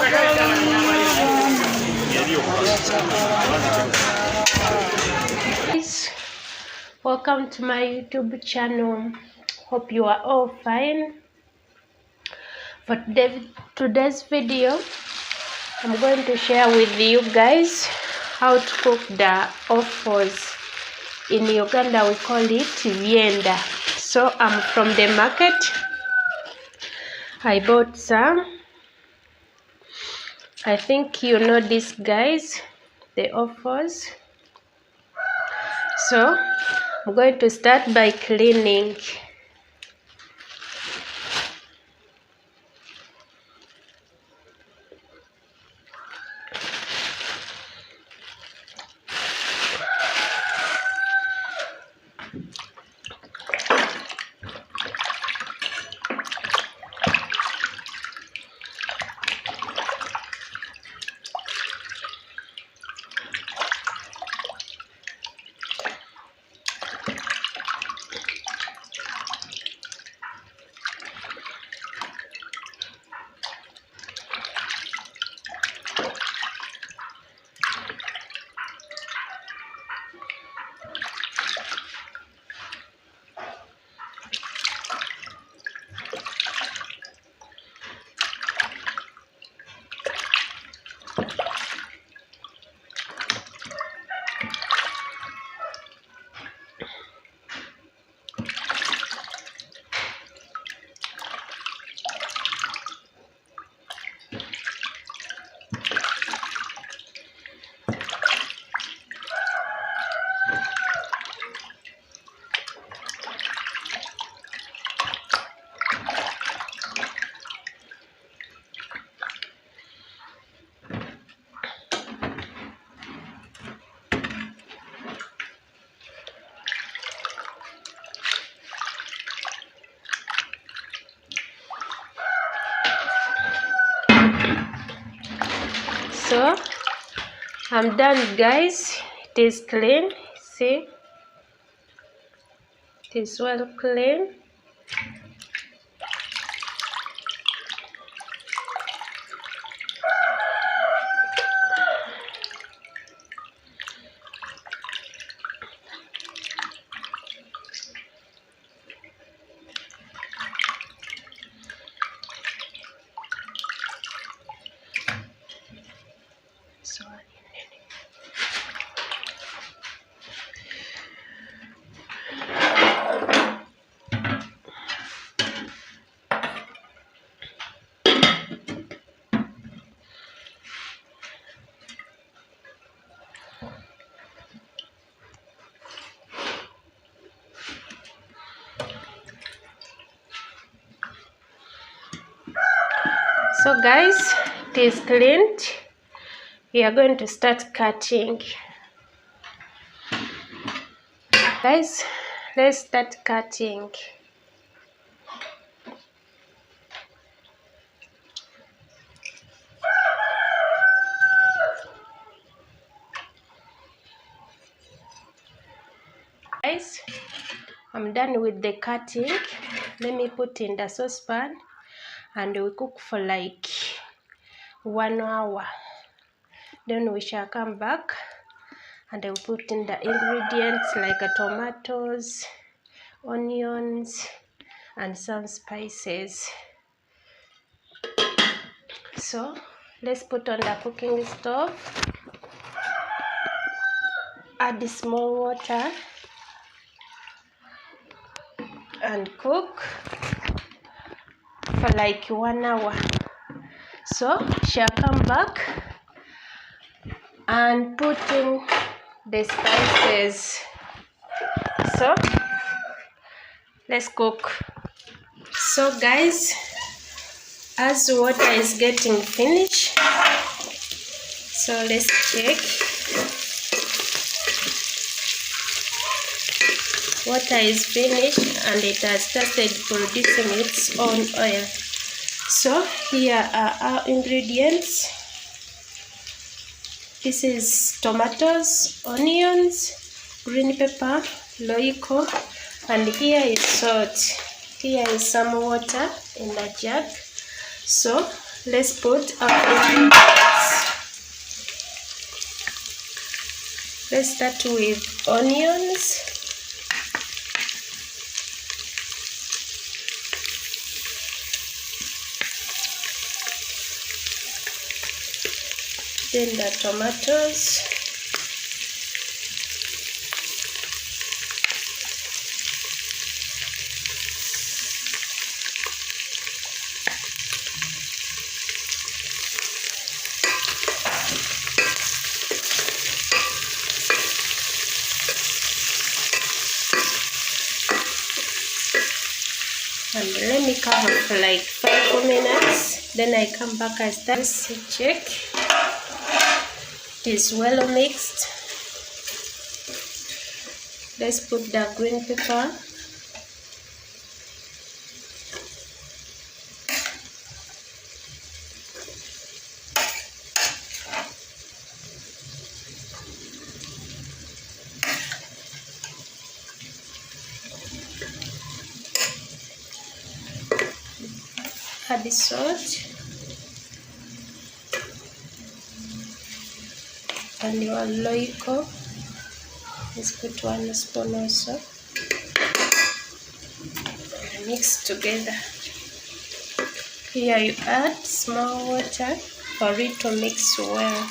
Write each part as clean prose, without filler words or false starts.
Guys, welcome to my YouTube channel. Hope you are all fine. For today's video, I'm going to share with you guys how to cook the offals. In Uganda we call it Byenda. So I'm from the market. I bought some. I think you know these guys, the offals. So I'm going to start by cleaning. So I'm done, guys. It is clean. See, it is well clean. So guys, it is cleaned. We are going to start cutting. Guys, let's start cutting. Guys, I'm done with the cutting. Let me put in the saucepan and we cook for like 1 hour. Then we shall come back and I'll put in the ingredients like tomatoes, onions, and some spices. So let's put on the cooking stove, add small water and cook for like 1 hour. So shall come back and put in the spices. So let's cook. So guys, as the water is getting finished, so let's check. Water is finished and it has started producing its own oil. So here are our ingredients. This is tomatoes, onions, green pepper, royco, and here is salt. Here is some water in a jug. So Let's put our ingredients. Let's start with onions. Then the tomatoes. And let me cover for like 5 minutes. Then I come back and start to check. It is well mixed. Let's put the green pepper. Add the salt. And your royco. Let's put 1 spoon also. And mix together. Here you add small water for it to mix well.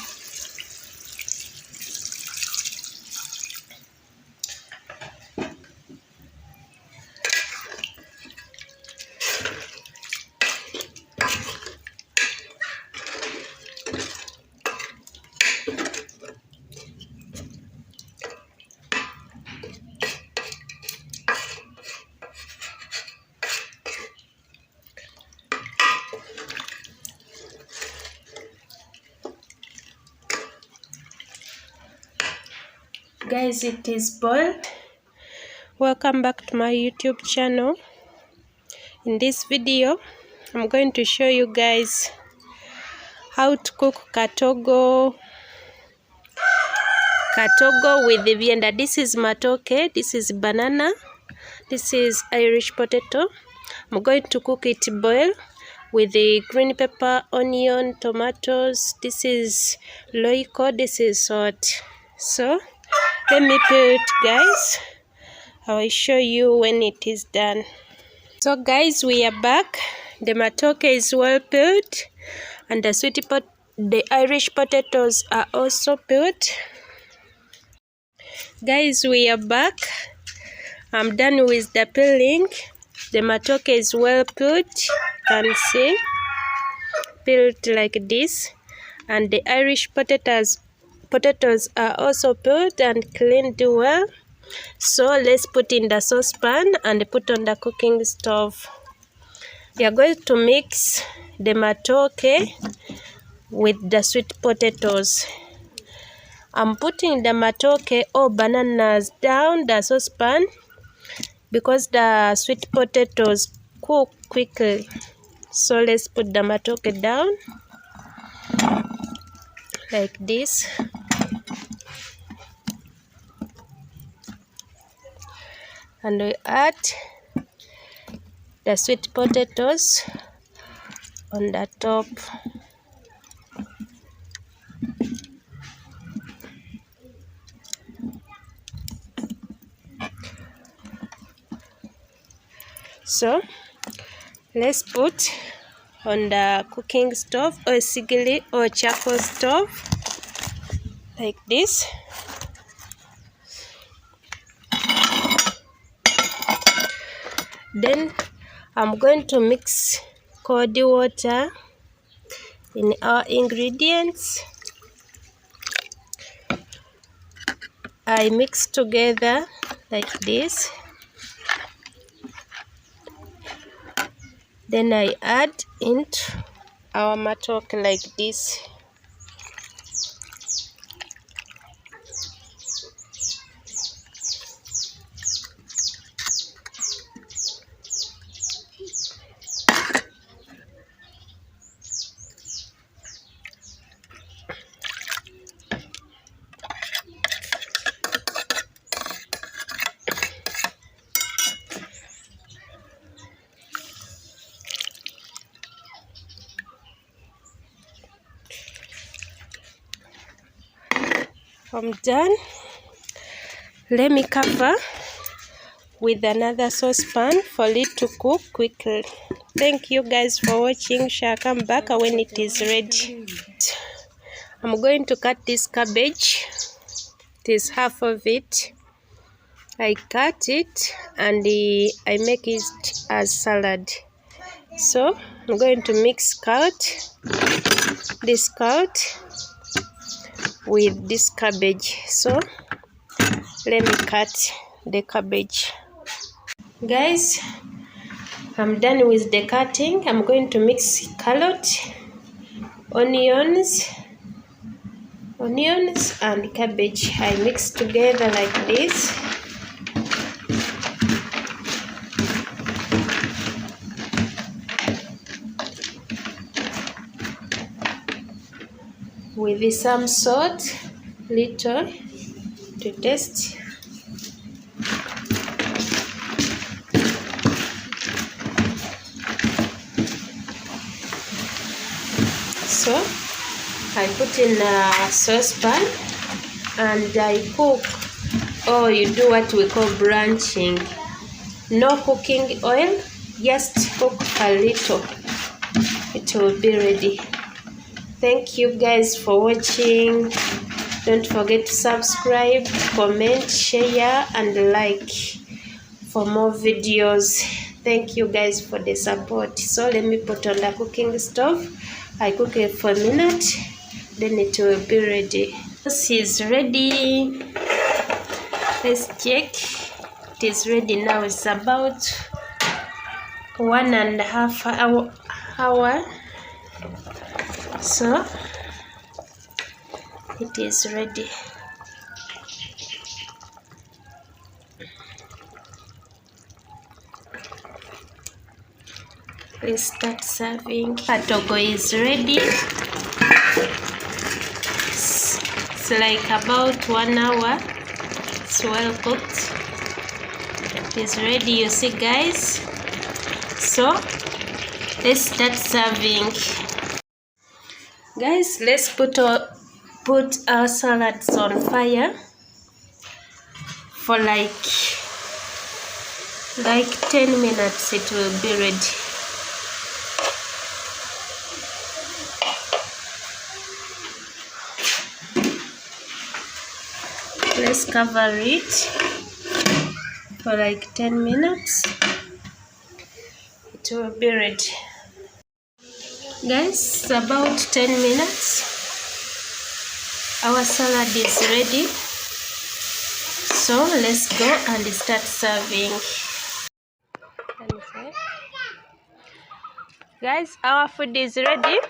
Guys, it is boiled. Welcome back to my YouTube channel. In this video, I'm going to show you guys how to cook Katogo with the Byenda. This is Matooke, this is banana, this is Irish potato. I'm going to cook it boiled with the green pepper, onion, tomatoes. This is royco, this is salt. So let me peel it, guys. I will show you when it is done. So guys, we are back. The matooke is well peeled, and the Irish potatoes are also peeled. Guys, we are back. I'm done with the peeling. The matooke is well peeled. You can see, peeled like this, and the Irish potatoes are also peeled and cleaned well. So let's put in the saucepan and put on the cooking stove. We are going to mix the matooke with the sweet potatoes. I'm putting the matooke or bananas down the saucepan because the sweet potatoes cook quickly. So let's put the matooke down like this. And we add the sweet potatoes on the top. So let's put on the cooking stove or sigili or charcoal stove like this. Then I'm going to mix cold water in our ingredients. I mix together like this. Then I add into our matooke like this. I'm done. Let me cover with another saucepan for it to cook quickly. Thank you guys for watching. Shall come back when it is ready. I'm going to cut this cabbage. It is half of it. I cut it and I make it as salad. So I'm going to mix this carrot with this cabbage. So let me cut the cabbage. Guys, I'm done with the cutting. I'm going to mix carrot, onions and cabbage. I mix together like this. With some salt, little to taste. So I put in a saucepan and I cook, or you do what we call branching. No cooking oil, just cook a little. It will be ready. Thank you guys for watching. Don't forget to subscribe, comment, share and like for more videos. Thank you guys for the support. So let me put on the cooking stove. I cook it for a minute, then it will be ready. This is ready. Let's check. It is ready now. It's about 1.5 hour. So it is ready. Let's start serving. Katogo is ready. It's like about 1 hour. It's well cooked. It is ready, you see guys. So let's start serving. Guys, let's put our salads on fire for like 10 minutes. It will be ready. Let's cover it for like 10 minutes. It will be ready. Guys, about 10 minutes. Our salad is ready. So let's go and start serving. Guys, our food is ready.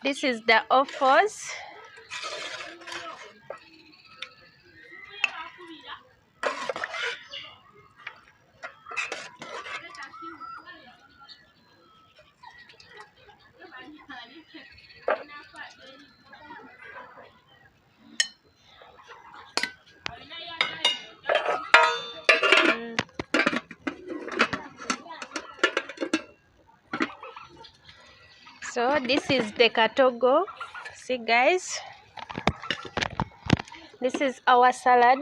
This is the offers. So this is the Katogo. See guys, this is our salads.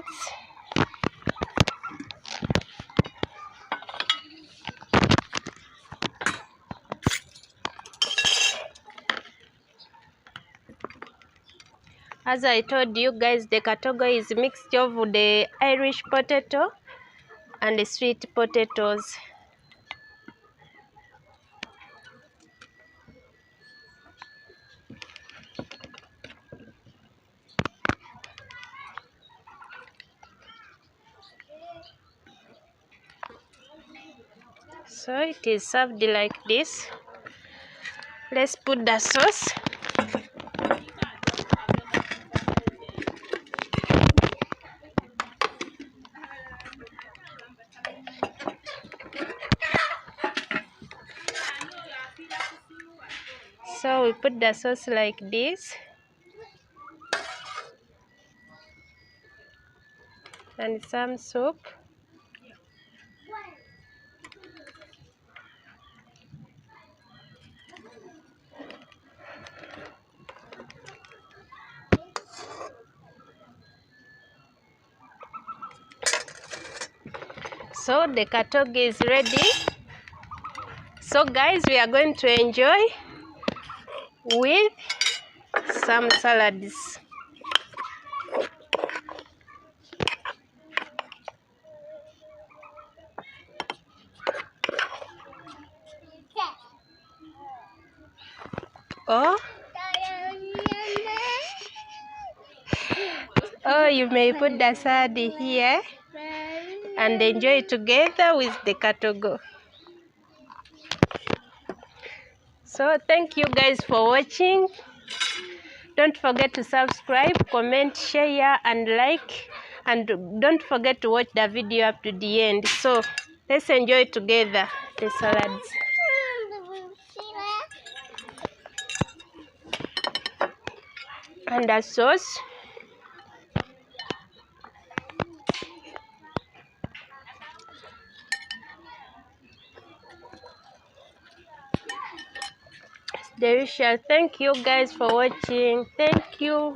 As I told you guys, the Katogo is a mixture of the Irish potato and the sweet potatoes. So it is served like this. Let's put the sauce. So we put the sauce like this. And some soup. So the katogo is ready. So guys, we are going to enjoy with some salads. Oh, you may put the salad here and enjoy it together with the katogo. So thank you guys for watching. Don't forget to subscribe, comment, share and like, and don't forget to watch the video up to the end. So let's enjoy together the salads. And the sauce. It's delicious. Thank you guys for watching. Thank you.